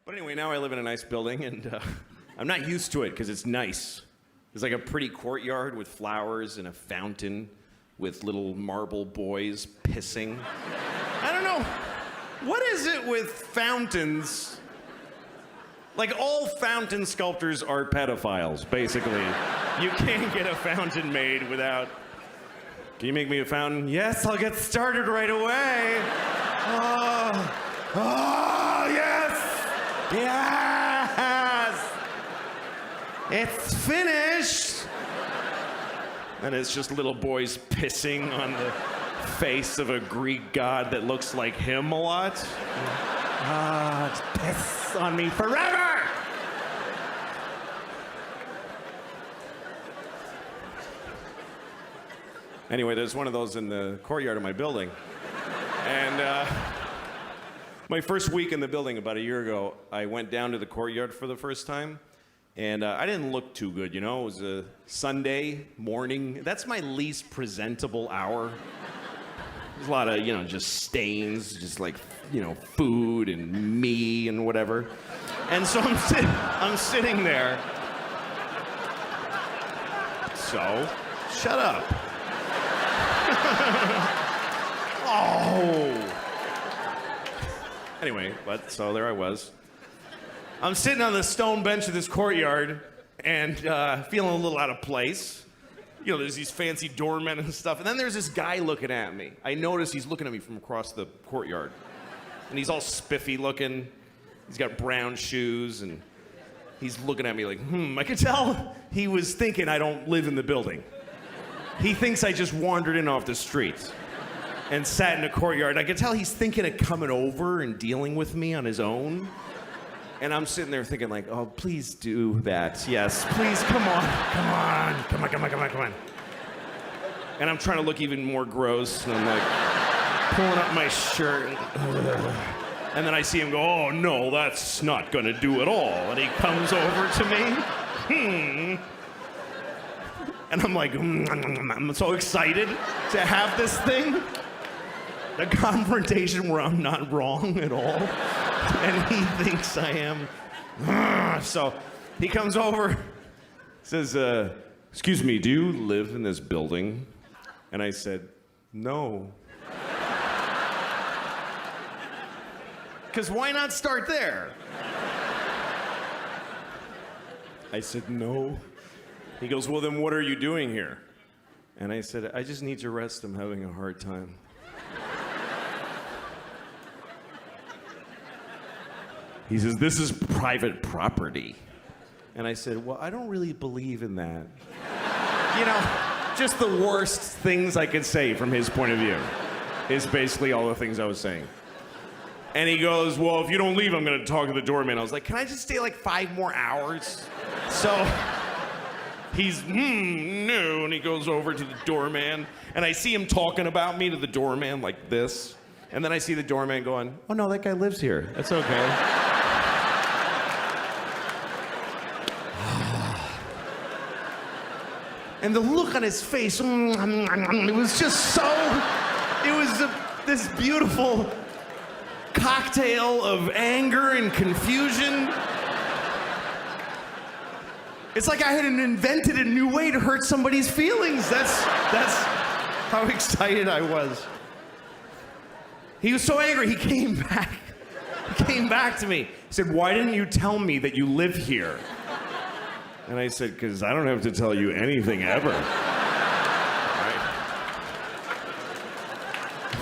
But anyway, now I live in a nice building, and I'm not used to it because it's nice. There's like a pretty courtyard with flowers and a fountain with little marble boys pissing. I don't know. What is it with fountains? Like, all fountain sculptors are pedophiles, basically. You can't get a fountain made without... Can you make me a fountain? Yes, I'll get started right away. Oh, yes! Yes! It's finished! And it's just little boys pissing on the face of a Greek god that looks like him a lot. It's piss on me forever! Anyway, there's one of those in the courtyard of my building. And my first week in the building about a year ago, I went down to the courtyard for the first time. And I didn't look too good, you know? It was a Sunday morning. That's my least presentable hour. There's a lot of, just stains, just like, food and me and whatever. And so I'm sitting there. So, shut up. Oh. Anyway, so there I was. I'm sitting on the stone bench of this courtyard and feeling a little out of place. There's these fancy doormen and stuff. And then there's this guy looking at me. I notice he's looking at me from across the courtyard. And he's all spiffy looking. He's got brown shoes and he's looking at me like, I could tell he was thinking I don't live in the building. He thinks I just wandered in off the street and sat in a courtyard. I could tell he's thinking of coming over and dealing with me on his own. And I'm sitting there thinking like, oh, please do that. Yes, please, come on. And I'm trying to look even more gross. And I'm like pulling up my shirt. And then I see him go, oh, no, that's not gonna do at all. And he comes over to me. And I'm like, I'm so excited to have this thing. The confrontation where I'm not wrong at all. And he thinks I am. So he comes over, says, excuse me, do you live in this building? And I said, no. Because why not start there? I said, no. He goes, well, then what are you doing here? And I said, I just need to rest. I'm having a hard time. He says, this is private property. And I said, well, I don't really believe in that. Just the worst things I could say from his point of view is basically all the things I was saying. And he goes, well, if you don't leave, I'm gonna talk to the doorman. I was like, can I just stay like 5 more hours? So he's, no, and he goes over to the doorman, and I see him talking about me to the doorman like this. And then I see the doorman going, oh no, that guy lives here. That's okay. And the look on his face, it was just so, it was this beautiful cocktail of anger and confusion. It's like I had invented a new way to hurt somebody's feelings. That's how excited I was. He was so angry, he came back. He came back to me. He said, why didn't you tell me that you live here? And I said, because I don't have to tell you anything ever. Right?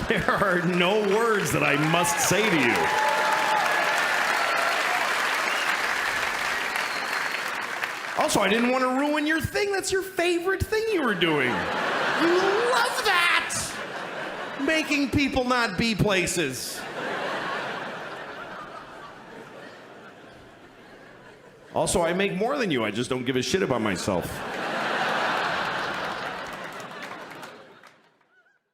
There are no words that I must say to you. Also, I didn't want to ruin your thing. That's your favorite thing you were doing. You love that! Making people not be places. Also, I make more than you. I just don't give a shit about myself.